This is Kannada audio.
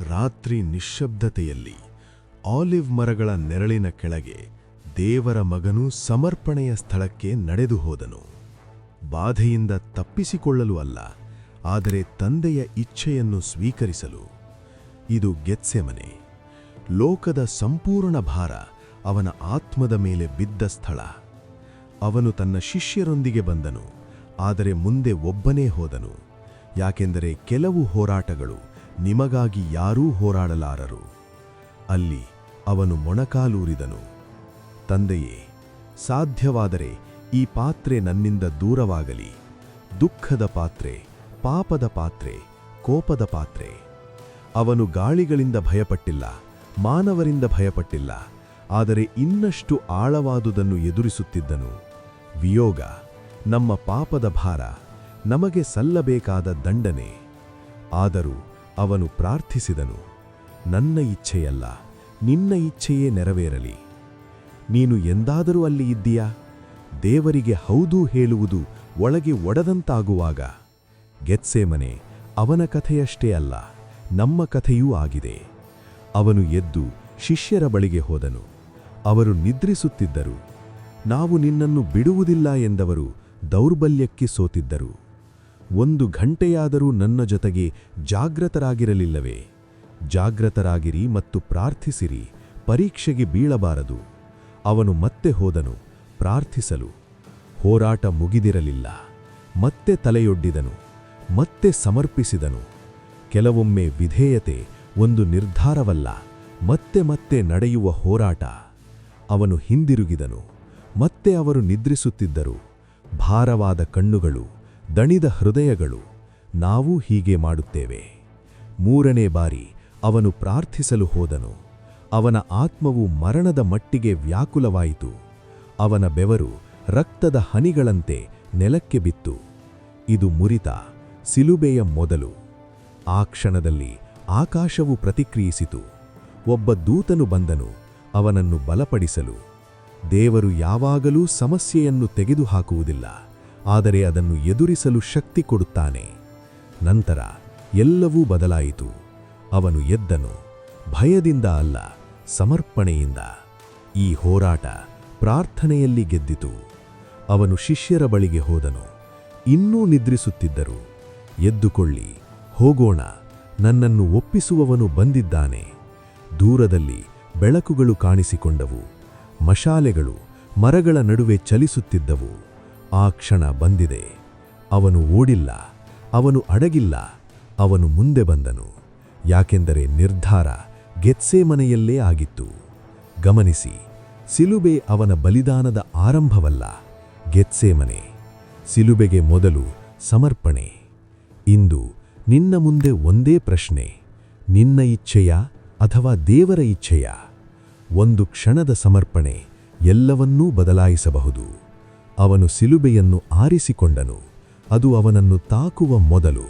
ರಾತ್ರಿ ನಿಶ್ಶಬ್ದತೆಯಲ್ಲಿ ಆಲಿವ್ ಮರಗಳ ನೆರಳಿನ ಕೆಳಗೆ ದೇವರ ಮಗನು ಸಮರ್ಪಣೆಯ ಸ್ಥಳಕ್ಕೆ ನಡೆದು ಹೋದನು. ಬಾಧೆಯಿಂದ ತಪ್ಪಿಸಿಕೊಳ್ಳಲು ಅಲ್ಲ, ಆದರೆ ತಂದೆಯ ಇಚ್ಛೆಯನ್ನು ಸ್ವೀಕರಿಸಲು. ಇದು ಗೆತ್ಸೆಮನೆ. ಲೋಕದ ಸಂಪೂರ್ಣ ಭಾರ ಅವನ ಆತ್ಮದ ಮೇಲೆ ಬಿದ್ದ ಸ್ಥಳ. ಅವನು ತನ್ನ ಶಿಷ್ಯರೊಂದಿಗೆ ಬಂದನು, ಆದರೆ ಮುಂದೆ ಒಬ್ಬನೇ ಹೋದನು, ಯಾಕೆಂದರೆ ಕೆಲವು ಹೋರಾಟಗಳು ನಿಮಗಾಗಿ ಯಾರೂ ಹೋರಾಡಲಾರರು. ಅಲ್ಲಿ ಅವನು ಮೊಣಕಾಲೂರಿದನು. ತಂದೆಯೇ, ಸಾಧ್ಯವಾದರೆ ಈ ಪಾತ್ರೆ ನನ್ನಿಂದ ದೂರವಾಗಲಿ. ದುಃಖದ ಪಾತ್ರೆ, ಪಾಪದ ಪಾತ್ರೆ, ಕೋಪದ ಪಾತ್ರೆ. ಅವನು ಗಾಳಿಗಳಿಂದ ಭಯಪಟ್ಟಿಲ್ಲ, ಮಾನವರಿಂದ ಭಯಪಟ್ಟಿಲ್ಲ, ಆದರೆ ಇನ್ನಷ್ಟು ಆಳವಾದುದನ್ನು ಎದುರಿಸುತ್ತಿದ್ದನು. ವಿಯೋಗ, ನಮ್ಮ ಪಾಪದ ಭಾರ, ನಮಗೆ ಸಲ್ಲಬೇಕಾದ ದಂಡನೆ. ಆದರೂ ಅವನು ಪ್ರಾರ್ಥಿಸಿದನು, ನನ್ನ ಇಚ್ಛೆಯಲ್ಲ, ನಿನ್ನ ಇಚ್ಛೆಯೇ ನೆರವೇರಲಿ. ನೀನು ಎಂದಾದರೂ ಅಲ್ಲಿ ಇದ್ದೀಯಾ? ದೇವರಿಗೆ ಹೌದು ಹೇಳುವುದು ಒಳಗೆ ಒಡೆದಂತಾಗುವಾಗ. ಗೆತ್ಸೇಮನೆ ಅವನ ಕಥೆಯಷ್ಟೇ ಅಲ್ಲ, ನಮ್ಮ ಕಥೆಯೂ ಆಗಿದೆ. ಅವನು ಎದ್ದು ಶಿಷ್ಯರ ಬಳಿಗೆ ಹೋದನು. ಅವರು ನಿದ್ರಿಸುತ್ತಿದ್ದರು. ನಾವು ನಿನ್ನನ್ನು ಬಿಡುವುದಿಲ್ಲ ಎಂದವರು ದೌರ್ಬಲ್ಯಕ್ಕೆ ಸೋತಿದ್ದರು. 1 ಗಂಟೆಯಾದರೂ ನನ್ನ ಜೊತೆಗೆ ಜಾಗೃತರಾಗಿರಲಿಲ್ಲವೇ? ಜಾಗೃತರಾಗಿರಿ ಮತ್ತು ಪ್ರಾರ್ಥಿಸಿರಿ, ಪರೀಕ್ಷೆಗೆ ಬೀಳಬಾರದು. ಅವನು ಮತ್ತೆ ಹೋದನು ಪ್ರಾರ್ಥಿಸಲು. ಹೋರಾಟ ಮುಗಿದಿರಲಿಲ್ಲ. ಮತ್ತೆ ತಲೆಯೊಡ್ಡಿದನು, ಮತ್ತೆ ಸಮರ್ಪಿಸಿದನು. ಕೆಲವೊಮ್ಮೆ ವಿಧೇಯತೆ ಒಂದು ನಿರ್ಧಾರವಲ್ಲ, ಮತ್ತೆ ಮತ್ತೆ ನಡೆಯುವ ಹೋರಾಟ. ಅವನು ಹಿಂದಿರುಗಿದನು. ಮತ್ತೆ ಅವರು ನಿದ್ರಿಸುತ್ತಿದ್ದರು. ಭಾರವಾದ ಕಣ್ಣುಗಳು, ದಣಿದ ಹೃದಯಗಳು. ನಾವೂ ಹೀಗೆ ಮಾಡುತ್ತೇವೆ. 3ನೇ ಬಾರಿ ಅವನು ಪ್ರಾರ್ಥಿಸಲು ಹೋದನು. ಅವನ ಆತ್ಮವು ಮರಣದ ಮಟ್ಟಿಗೆ ವ್ಯಾಕುಲವಾಯಿತು. ಅವನ ಬೆವರು ರಕ್ತದ ಹನಿಗಳಂತೆ ನೆಲಕ್ಕೆ ಬಿತ್ತು. ಇದು ಮುರಿತ, ಸಿಲುಬೆಯ ಮೊದಲು. ಆ ಕ್ಷಣದಲ್ಲಿ ಆಕಾಶವು ಪ್ರತಿಕ್ರಿಯಿಸಿತು. ಒಬ್ಬ ದೂತನು ಬಂದನು ಅವನನ್ನು ಬಲಪಡಿಸಲು. ದೇವರು ಯಾವಾಗಲೂ ಸಮಸ್ಯೆಯನ್ನು ತೆಗೆದುಹಾಕುವುದಿಲ್ಲ, ಆದರೆ ಅದನ್ನು ಎದುರಿಸಲು ಶಕ್ತಿ ಕೊಡುತ್ತಾನೆ. ನಂತರ ಎಲ್ಲವೂ ಬದಲಾಯಿತು. ಅವನು ಎದ್ದನು, ಭಯದಿಂದ ಅಲ್ಲ, ಸಮರ್ಪಣೆಯಿಂದ. ಈ ಹೋರಾಟ ಪ್ರಾರ್ಥನೆಯಲ್ಲಿ ಗೆದ್ದಿತು. ಅವನು ಶಿಷ್ಯರ ಬಳಿಗೆ ಹೋದನು. ಇನ್ನೂ ನಿದ್ರಿಸುತ್ತಿದ್ದರು. ಎದ್ದುಕೊಳ್ಳಿ, ಹೋಗೋಣ, ನನ್ನನ್ನು ಒಪ್ಪಿಸುವವನು ಬಂದಿದ್ದಾನೆ. ದೂರದಲ್ಲಿ ಬೆಳಕುಗಳು ಕಾಣಿಸಿಕೊಂಡವು. ಮಶಾಲೆಗಳು ಮರಗಳ ನಡುವೆ ಚಲಿಸುತ್ತಿದ್ದವು. ಆ ಕ್ಷಣ ಬಂದಿದೆ. ಅವನು ಓಡಿಲ್ಲ, ಅವನು ಅಡಗಿಲ್ಲ, ಅವನು ಮುಂದೆ ಬಂದನು. ಯಾಕೆಂದರೆ ನಿರ್ಧಾರ ಗೆತ್ಸೇಮನೆಯಲ್ಲೇ ಆಗಿತ್ತು. ಗಮನಿಸಿ, ಸಿಲುಬೆ ಅವನ ಬಲಿದಾನದ ಆರಂಭವಲ್ಲ, ಗೆತ್ಸೇಮನೆ. ಸಿಲುಬೆಗೆ ಮೊದಲು ಸಮರ್ಪಣೆ. ಇಂದು ನಿನ್ನ ಮುಂದೆ ಒಂದೇ ಪ್ರಶ್ನೆ, ನಿನ್ನ ಇಚ್ಛೆಯ ಅಥವಾ ದೇವರ ಇಚ್ಛೆಯ? 1 ಕ್ಷಣದ ಸಮರ್ಪಣೆ ಎಲ್ಲವನ್ನೂ ಬದಲಾಯಿಸಬಹುದು. ಅವನು ಸಿಲುಬೆಯನ್ನು ಆರಿಸಿಕೊಂಡನು. ಅದು ಅವನನ್ನು ತಾಕುವ ಮೊದಲು.